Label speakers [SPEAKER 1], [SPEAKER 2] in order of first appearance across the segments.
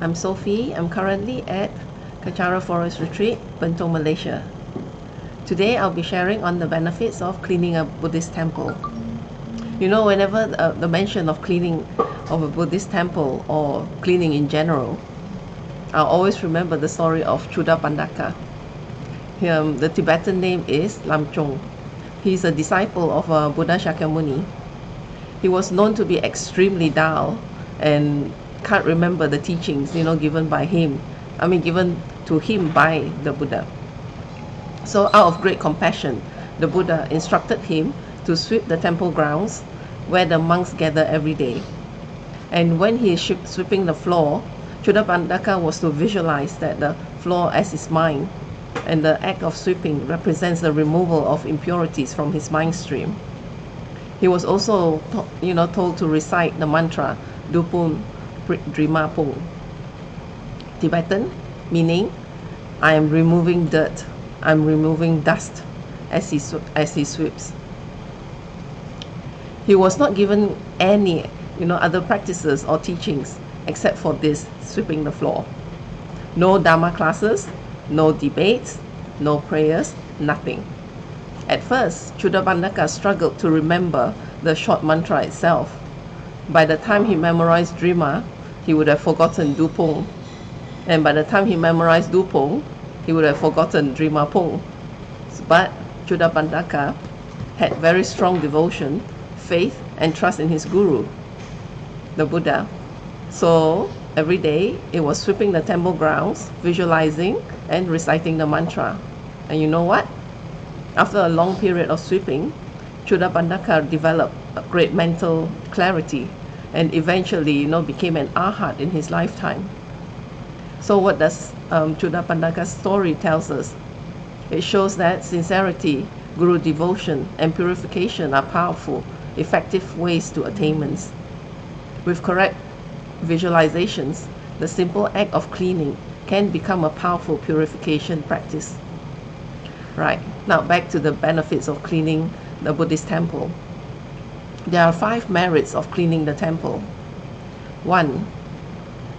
[SPEAKER 1] I'm Sofi. I'm currently at Kachara Forest Retreat, Bentong, Malaysia. Today I'll be sharing on the benefits of cleaning a Buddhist temple. You know, whenever the mention of cleaning of a Buddhist temple or cleaning in general, I'll always remember the story of Chuda Pandaka. The Tibetan name is Lamchong. He's a disciple of Buddha Shakyamuni. He was known to be extremely dull and can't remember the teachings, given by him. Given to him by the Buddha. So out of great compassion, the Buddha instructed him to sweep the temple grounds where the monks gather every day. And when he is sweeping the floor, Chuddapandaka was to visualize that the floor as his mind, and the act of sweeping represents the removal of impurities from his mind stream. He was also, told to recite the mantra Dupun Drimapung, Tibetan, meaning I am removing dirt, I'm removing dust as he sweeps. He was not given any, other practices or teachings except for this, sweeping the floor. No Dharma classes, no debates, no prayers, nothing. At first, Chuddapandaka struggled to remember the short mantra itself. By the time he memorized Drima, he would have forgotten Dupung. And by the time he memorized Dupung, he would have forgotten Drimapung. But Chuddapandaka had very strong devotion, faith, and trust in his guru, the Buddha. So every day, it was sweeping the temple grounds, visualizing, and reciting the mantra. And you know what? After a long period of sweeping, Chuddapandaka developed a great mental clarity and eventually, became an arhat in his lifetime. So what does Chuddapandaka's story tells us? It shows that sincerity, guru devotion, and purification are powerful, effective ways to attainments. With correct visualizations, the simple act of cleaning can become a powerful purification practice. Right, now back to the benefits of cleaning the Buddhist temple. There are 5 merits of cleaning the temple. 1.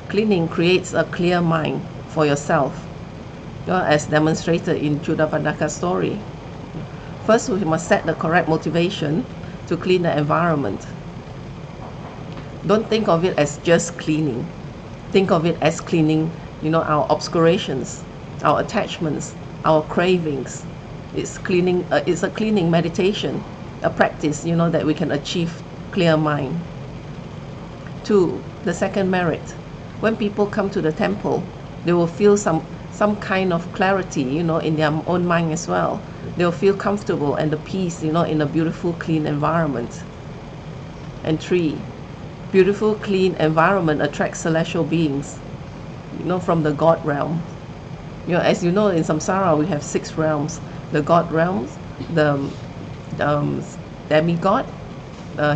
[SPEAKER 1] Cleaning creates a clear mind for yourself, as demonstrated in Chuddapandaka's story. First, we must set the correct motivation to clean the environment. Don't think of it as just cleaning. Think of it as cleaning, our obscurations, our attachments, our cravings. It's cleaning. It's a cleaning meditation, a practice, that we can achieve clear mind. 2. The second merit. When people come to the temple, they will feel some kind of clarity, in their own mind as well. They'll feel comfortable and the peace, in a beautiful, clean environment. And 3. Beautiful, clean environment attracts celestial beings, from the God realm. As you know, in samsara we have 6 realms: the God realms, the demigod,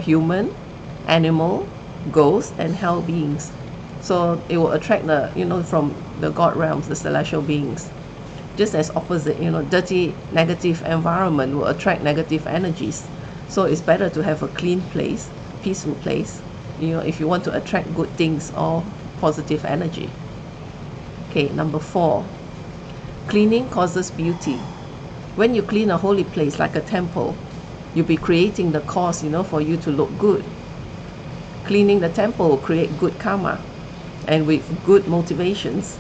[SPEAKER 1] human, animal, ghost, and hell beings. So it will attract the, from the God realms, the celestial beings. Just as opposite, dirty, negative environment will attract negative energies. So it's better to have a clean place, peaceful place, if you want to attract good things or positive energy. Okay, number 4. Cleaning causes beauty. When you clean a holy place like a temple, you'll be creating the cause, for you to look good. Cleaning the temple will create good karma. And with good motivations,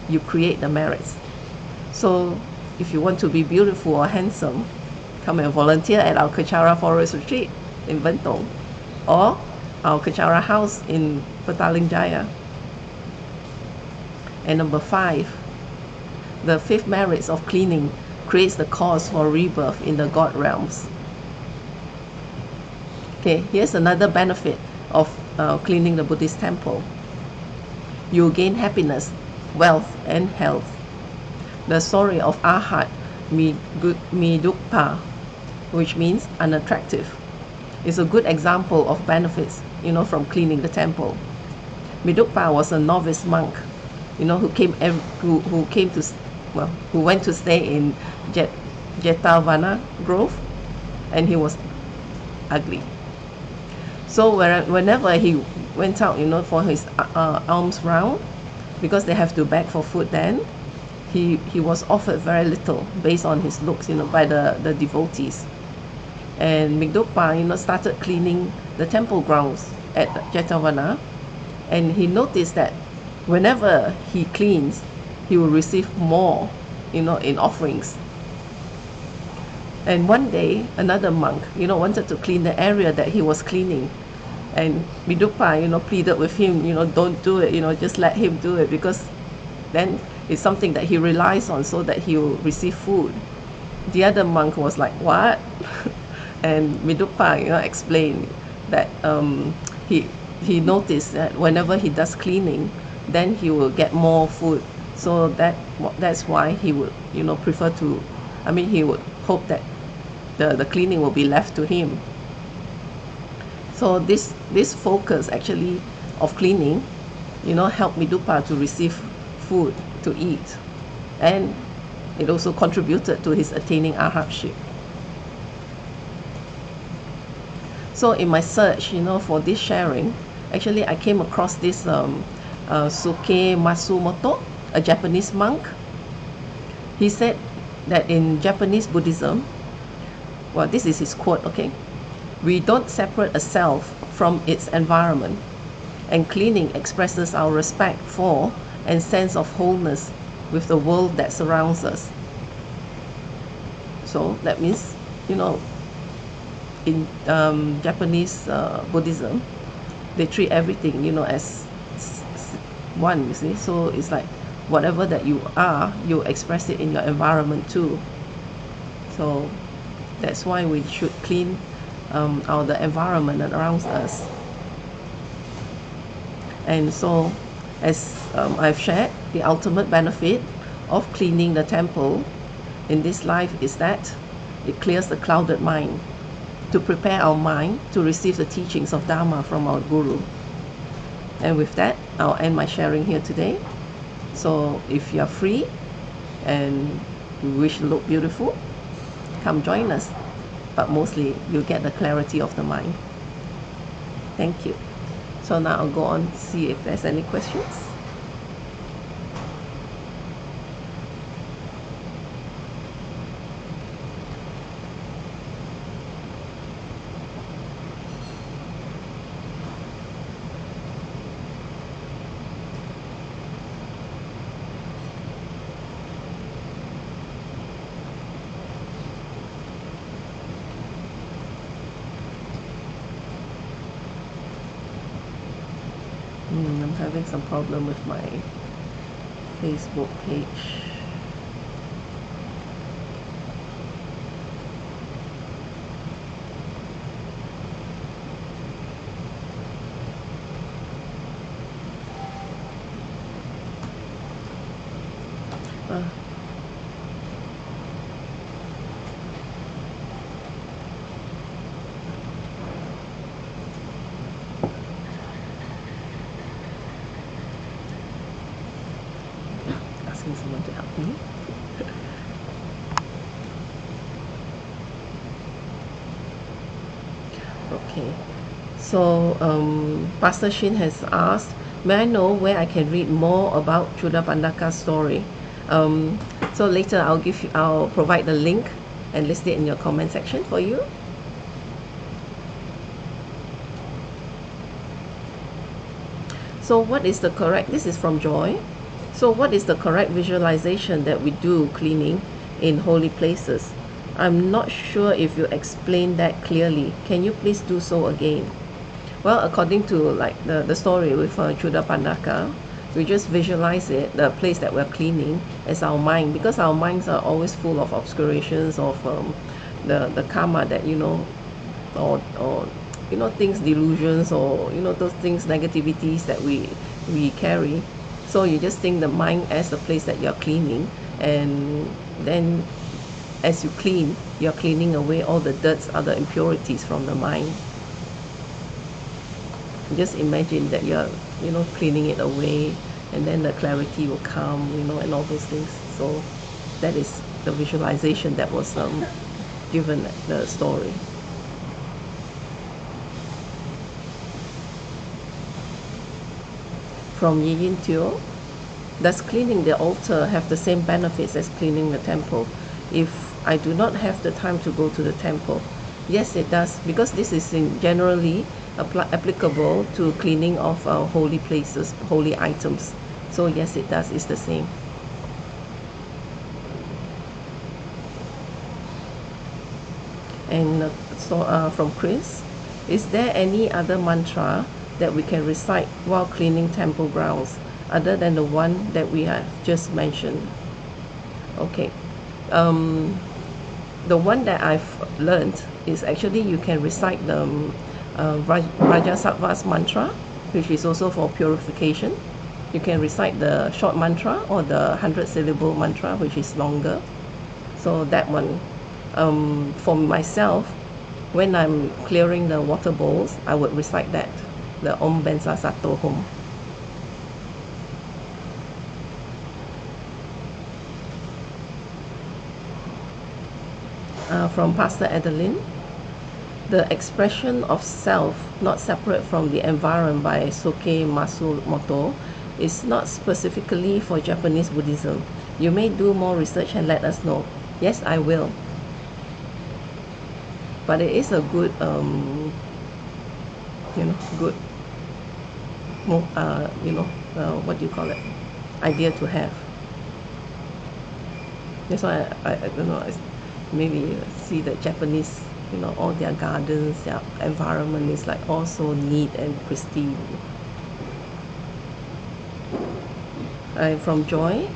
[SPEAKER 1] you create the merits. So if you want to be beautiful or handsome, come and volunteer at our Kachara Forest Retreat in Bentong, or our Kachara house in Petaling Jaya. And number 5, the 5th merits of cleaning creates the cause for rebirth in the God realms. Okay, here's another benefit of cleaning the Buddhist temple. You gain happiness, wealth, and health. The story of Arhat Midukpa, which means unattractive, is a good example of benefits, from cleaning the temple. Midukpa was a novice monk, who went to stay in Jetavana Grove, and he was ugly. So whenever he went out, for his alms round, because they have to beg for food then, he was offered very little based on his looks, by the devotees. And Migdopa, started cleaning the temple grounds at Jetavana, and he noticed that whenever he cleans, he will receive more, in offerings. And one day, another monk, wanted to clean the area that he was cleaning. And Migdopa, pleaded with him, don't do it, just let him do it, because then it's something that he relies on so that he will receive food. The other monk was like, what? And Migdopa, explained that he noticed that whenever he does cleaning, then he will get more food. So that's why he would, prefer to, he would hope that the cleaning will be left to him. So this focus actually of cleaning, helped Migdopa to receive food to eat, and it also contributed to his attaining arhatship. So in my search, for this sharing, actually I came across this Suke Matsumoto, a Japanese monk. He said that in Japanese Buddhism, well, this is his quote, okay? We don't separate a self from its environment, and cleaning expresses our respect for and sense of wholeness with the world that surrounds us. So that means, in Japanese Buddhism, they treat everything, as one, you see. So it's like whatever that you are, you express it in your environment too. So that's why we should clean the environment around us. And so, as I've shared, the ultimate benefit of cleaning the temple in this life is that it clears the clouded mind, to prepare our mind to receive the teachings of Dharma from our Guru. And with that, I'll end my sharing here today. So if you're free and you wish to look beautiful, come join us. But mostly you'll get the clarity of the mind. Thank you. So now I'll go on to see if there's any questions. I'm having some problem with my Facebook page. Asking someone to help me. Okay, so Pastor Shin has asked, may I know where I can read more about Chudapandaka's story? So later I'll provide the link and list it in your comment section for you. So what is the correct, this is from Joy. So what is the correct visualization that we do cleaning in holy places? I'm not sure if you explained that clearly. Can you please do so again? Well, according to like the story with Chudapandaka, we just visualize it, the place that we're cleaning, as our mind, because our minds are always full of obscurations of the karma that or things, delusions, or those things, negativities that we carry. So you just think the mind as the place that you're cleaning, and then as you clean, you're cleaning away all the dirts, other impurities from the mind. Just imagine that you're cleaning it away, and then the clarity will come, and all those things. So that is the visualization that was given the story. From Yi Yin Teo, Does cleaning the altar have the same benefits as cleaning the temple? If I do not have the time to go to the temple, yes, it does, because this is generally applicable to cleaning of holy places, holy items. So yes, it does. It's the same. And from Chris, is there any other mantra that we can recite while cleaning temple grounds other than the one that we have just mentioned? Okay. The one that I've learned is actually you can recite the Rajasattva's mantra, which is also for purification. You can recite the short mantra or the 100-syllable mantra, which is longer. So that one, for myself, when I'm clearing the water bowls, I would recite that, the Om Bensa Sato Hum. From Pastor Adeline, the expression of self not separate from the environment by Soke Masumoto is not specifically for Japanese Buddhism. You may do more research and let us know. Yes, I will. But it is a good, good, what do you call it? Idea to have. That's why I don't know. Maybe see the Japanese, all their gardens, their environment is like all so neat and pristine. From Joy,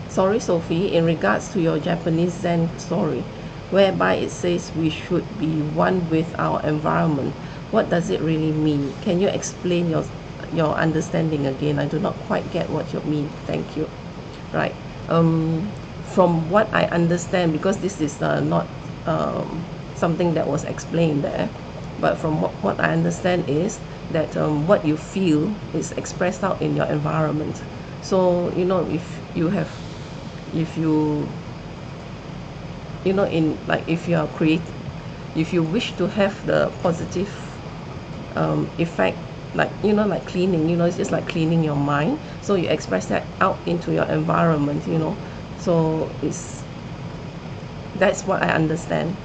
[SPEAKER 1] sorry Sophie, in regards to your Japanese Zen story, whereby it says we should be one with our environment, what does it really mean? Can you explain your understanding again? I do not quite get what you mean. Thank you. Right. From what I understand, because this is not something that was explained there, but from what I understand is that what you feel is expressed out in your environment. So if you if you wish to have the positive effect, like cleaning, it's just like cleaning your mind, so you express that out into your environment, so that's what I understand.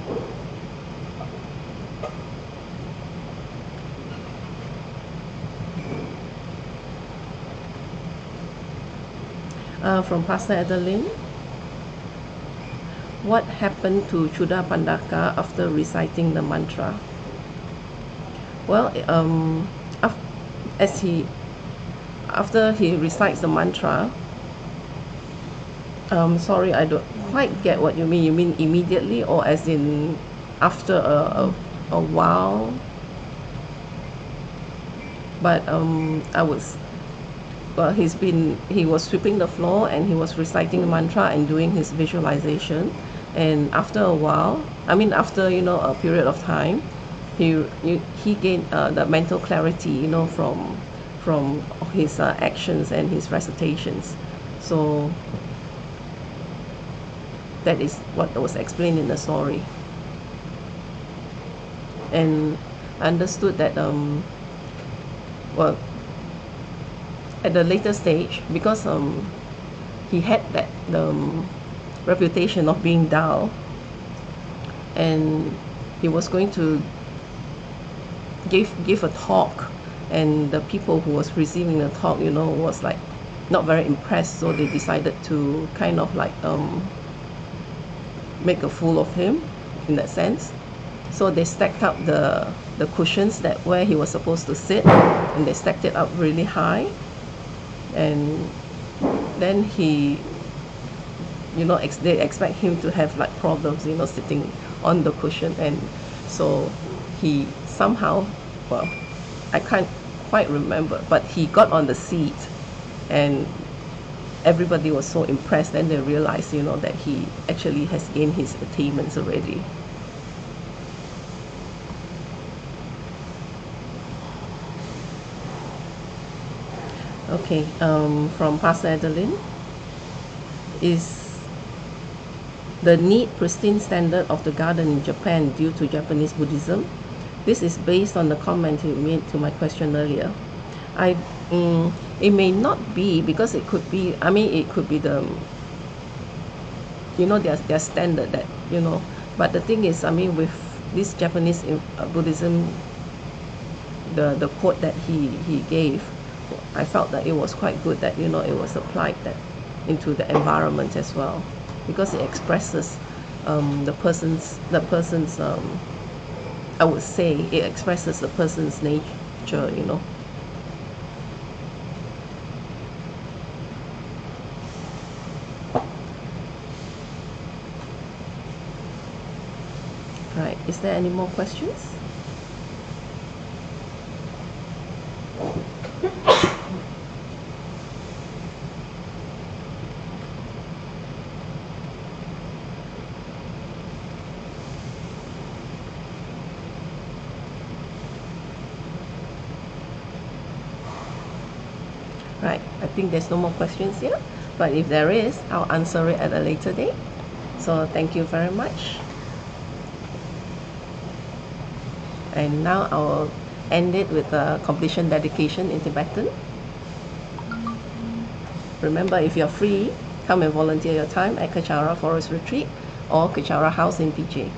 [SPEAKER 1] From Pastor Adeline, what happened to Chuda Pandaka after reciting the mantra? Well, after he recites the mantra, sorry, I don't quite get what you mean. You mean immediately, or as in after a while? But he was sweeping the floor and he was reciting the mantra and doing his visualization, and after a while, after a period of time, he gained the mental clarity, from his actions and his recitations. So that is what was explained in the story. And I understood that at the later stage, because he had that reputation of being dull, and he was going to give a talk, and the people who was receiving the talk, was like not very impressed, so they decided to kind of like make a fool of him in that sense. So they stacked up the cushions that where he was supposed to sit, and they stacked it up really high, and then he, they expect him to have like problems, sitting on the cushion, and so he somehow, well, I can't quite remember, but he got on the seat, and everybody was so impressed. Then they realized, that he actually has gained his attainments already. Okay, from Pastor Adeline, is the neat, pristine standard of the garden in Japan due to Japanese Buddhism? This is based on the comment you made to my question earlier. It may not be, because it could be, I mean, it could be the, their standard that, but the thing is, I mean, with this Japanese Buddhism, the quote that he gave, I felt that it was quite good that, it was applied that into the environment as well, because it expresses the person's I would say it expresses the person's nature, Right, is there any more questions? Right, I think there's no more questions here, but if there is, I'll answer it at a later date. So thank you very much. And now I'll end it with a completion dedication in Tibetan. Remember, if you're free, come and volunteer your time at Kachara Forest Retreat or Kachara House in PJ.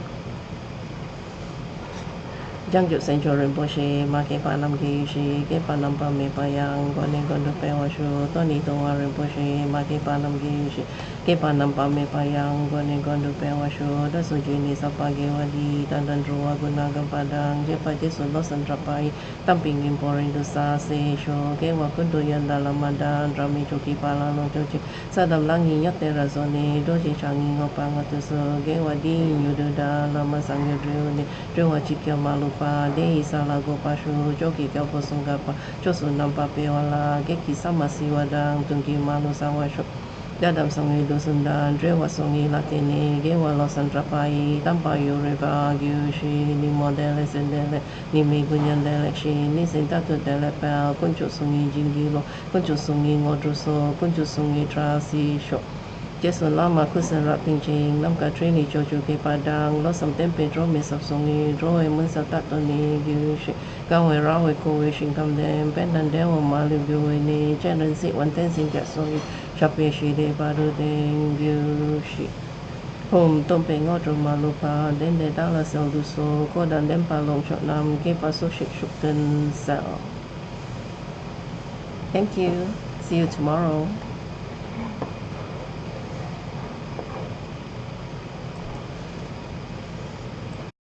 [SPEAKER 1] Giang Juk Sen Cho Rinpoche, Ma Ke Pa Nam Ke Shi, Ke Pa Nam Pa Me Pa Yang, Gwa Ning Gwa Du Pe Wa Shu, To Ni To Wa Rinpoche, Ma Ke Pa Nam Ke Shi, Ke Pa Nam Pa Me Pa Yang, Gwa Ning Gwa Du Pe Wa Shu, Da Su Ji Ni Sa Pa Ge Wa Di, Tan Dan Tru Wa Gu Na Gam Pa Dang, Je Pa Je Su Lo San Tra Pai, Tam Ping Lim Po Rin Du Sa Se Shu, Ke Wa Kun Du Yan Da La Ma Dan, Ra Mi Chu Ki Pa La Lo Chu Chi, Sa Dam Lang Yi Nyat Te Ra So Ni, Do Ji Chang Yi Ngo Pa Ngo Tu Su, Ke Wa Di Yu Du Da, La Ma Sang Yu Driu Ni, Driu Wa Chi Kyo Ma Lu Pa, De Sa La Go Pa Shu, Jo Ki Kyo Po Sung Ga Pa, Jo Su Nam Pa Pe Wa La, Ge Ki Sa Ma Si Wa Dang, Tung Ki Ma Lu Sa Wa Shu, Da Dam Song Yi Du Sun Dan, Dre Wa Song Yi La Te Ni, Ge Wa Lo San Tra Pa Yi, Tam Pa Yu Re Va, Gyu Shi, Ni Mo De Le Sen De Le, Ni Me Gun Yan De Le Shi, Ni Sin Ta Tu De Le Pel, Kun Chu Sung Yi Jin Gi Lo, Kun Chu Sung Yi Ngo Dru So, Kun Chu Sung Yi Tra Si Sho, Je Sun La Ma Ku Sen Rak Ting Ching, Nam Ka Tri Ni Cho Chu Ke Pa Dang, Lo Sam Tem Pe Dro Me Sap Song Yi, Dro E Mun Sa Ta To Ni, Gyu Shi, Ga We Ra We Ko We Shin Kam Dem, Pen Dan De Wo Ma Liu Gyu We Ni, Chen Ren Si Wan Ten Sin Kat Song Yi, Shap Ye Shi De Pa Du Deng, Gyu Shi. Home Tom Pe Ngo Dro Ma Lu Pa, Den De Da La Sel Du So, Ko Dan Dem Pa Long Chok Nam, Ke Pa So Shik Shuk Ten Sel. Thank you. See you tomorrow.